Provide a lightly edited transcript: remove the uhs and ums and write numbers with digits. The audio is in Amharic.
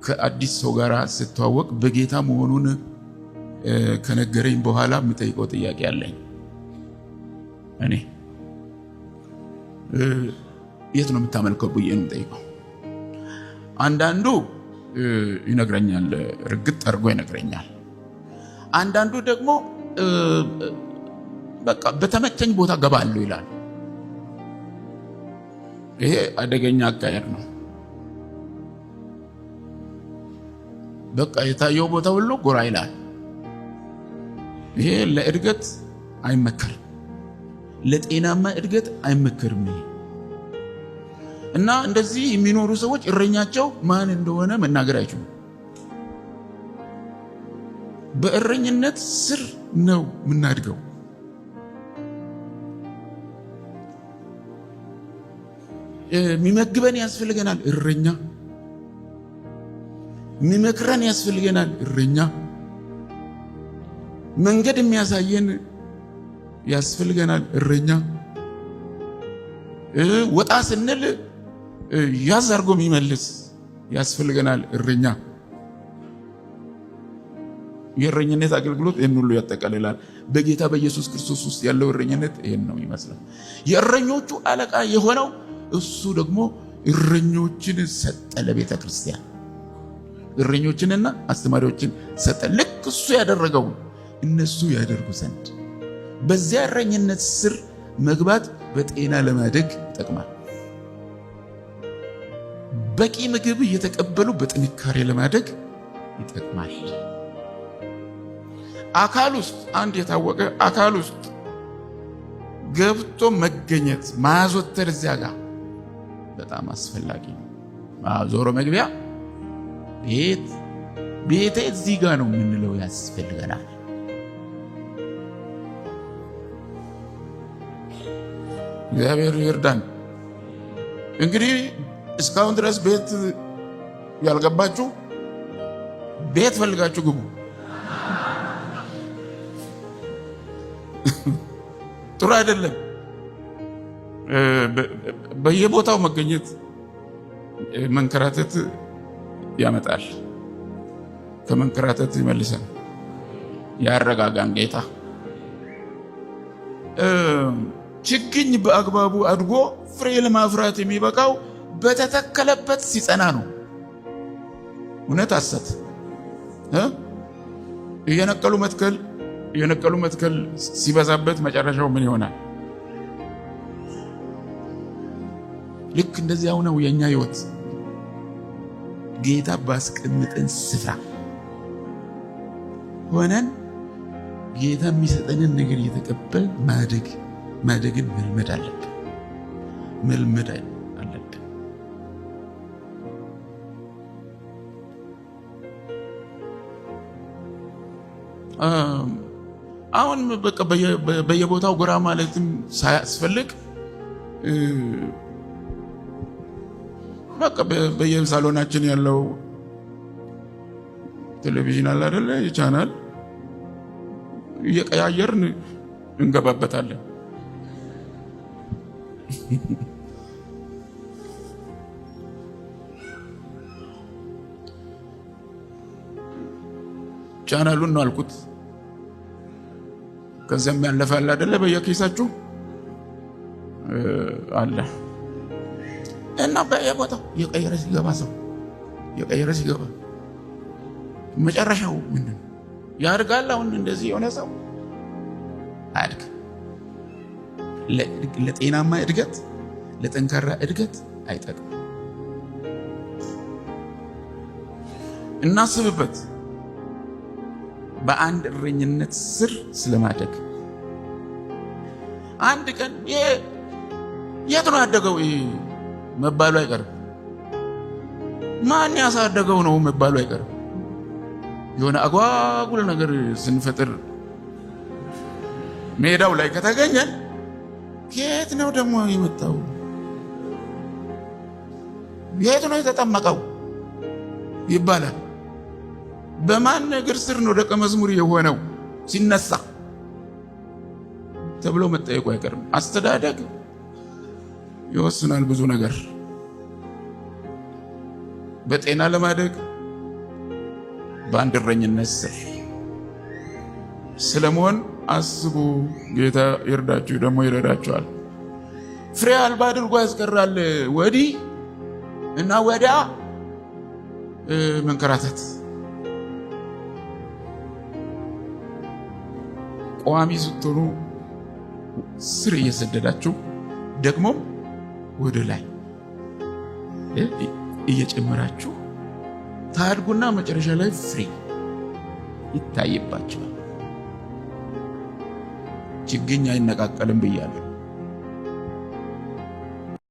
ከአዲስ ሰው ጋር ስተዋወቅ በጌታ መሆኑን ከነገረኝ በኋላ የምጠይቀው ጥያቄ አለኝ። እኔ የት ነው የምታመልከው ብዬ ነው የምጠይቀው። አንዳንዱ ይነግረኛል፣ ርግጥ አድርጎ ይነግረኛል። አንዳንዱ ደግሞ በቃ በተመቸኝ ቦታ ገባለሁ ይላል። ይሄ አደገኛ አካሄድ ነው። በቃ የታየው ቦታ ሁሉ ጎራ ይላል። ይሄ ለእድገት አይመከርም፣ ለጤናማ እድገት አይመከርም። እና እንደዚህ የሚኖሩ ሰዎች እረኛቸው ማን እንደሆነ መናገር አይችሉም። በእረኝነት ስር ነው የምናድገው። የሚመግበን ያስፈልገናል እረኛ፣ የሚመክረን ያስፈልገናል እረኛ፣ መንገድ የሚያሳየን ያስፈልገናል እረኛ፣ ወጣ ስንል ያዝ አድርጎ የሚመልስ ያስፈልገናል እረኛ። የእረኝነት አገልግሎት ይህን ሁሉ ያጠቃልላል። በጌታ በኢየሱስ ክርስቶስ ውስጥ ያለው እረኝነት ይህን ነው የሚመስለው። የእረኞቹ አለቃ የሆነው እሱ ደግሞ እረኞችን ሰጠ ለቤተ ክርስቲያን። እረኞችንና አስተማሪዎችን ሰጠ። ልክ እሱ ያደረገው እነሱ ያደርጉ ዘንድ። በዚያ እረኝነት ስር መግባት በጤና ለማደግ ይጠቅማል። በቂ ምግብ እየተቀበሉ በጥንካሬ ለማደግ ይጠቅማል። አካል ውስጥ አንድ የታወቀ አካል ውስጥ ገብቶ መገኘት ማዘወተር እዚያ ጋር በጣም አስፈላጊ ነው። ዞሮ መግቢያ ቤቴ እዚህ ጋር ነው የምንለው ያስፈልገናል። እግዚአብሔር ይርዳን። እንግዲህ እስካሁን ድረስ ቤት ያልገባችሁ ቤት ፈልጋችሁ ግቡ። ጥሩ አይደለም በየቦታው መገኘት። መንከራተት ያመጣል፣ ከመንከራተት ይመልሰን፣ ያረጋጋን ጌታ። ችግኝ በአግባቡ አድጎ ፍሬ ለማፍራት የሚበቃው በተተከለበት ሲጸና ነው። እውነት ሐሰት እየነቀሉ መትከል ሲበዛበት መጨረሻው ምን ይሆናል? ልክ እንደዚያው ነው የኛ ህይወት። ጌታ ባስቀምጠን ስፍራ ሆነን ጌታ የሚሰጠንን ነገር እየተቀበል ማደግን መልመድ አለብን። አሁን በቃ በየቦታው ጎራ ማለትም ሳያስፈልግ በቃ በየሳሎናችን ያለው ቴሌቪዥን አለ አይደለ? የቻናል እየቀያየርን እንገባበታለን። ቻናሉን ነው አልኩት። ከዚያም ያለፈ አለ አይደለ? በየኪሳችሁ አለ እና በየቦታው የቀየረ ሲገባ መጨረሻው ምንድን ነው? ያድጋል። አሁን እንደዚህ የሆነ ሰው አያድግ። ለጤናማ እድገት፣ ለጠንካራ እድገት አይጠቅም። እናስብበት። በአንድ እረኝነት ስር ስለማደግ አንድ ቀን የት ነው ያደገው መባሉ አይቀርም። ማን ያሳደገው ነው መባሉ አይቀርም። የሆነ አጓጉል ነገር ስንፈጥር ሜዳው ላይ ከተገኘን ከየት ነው ደግሞ የመጣው? የት ነው የተጠመቀው ይባላል። በማን እግር ስር ነው ደቀ መዝሙር የሆነው ሲነሳ ተብሎ መጠየቁ አይቀርም። አስተዳደግ ይወስናል ብዙ ነገር። በጤና ለማደግ በአንድ እረኝነት ስር ስለመሆን አስቡ። ጌታ ይርዳችሁ፣ ደግሞ ይረዳችኋል። ፍሬ አልባ አድርጎ ያስቀራል። ወዲህ እና ወዲያ መንከራተት። ቋሚ ስትሆኑ ስር እየሰደዳችሁ ደግሞ ወደ ላይ እየጨመራችሁ ታድጉና መጨረሻ ላይ ፍሬ ይታይባችኋል። ችግኝ አይነቃቀልም ብያለሁ።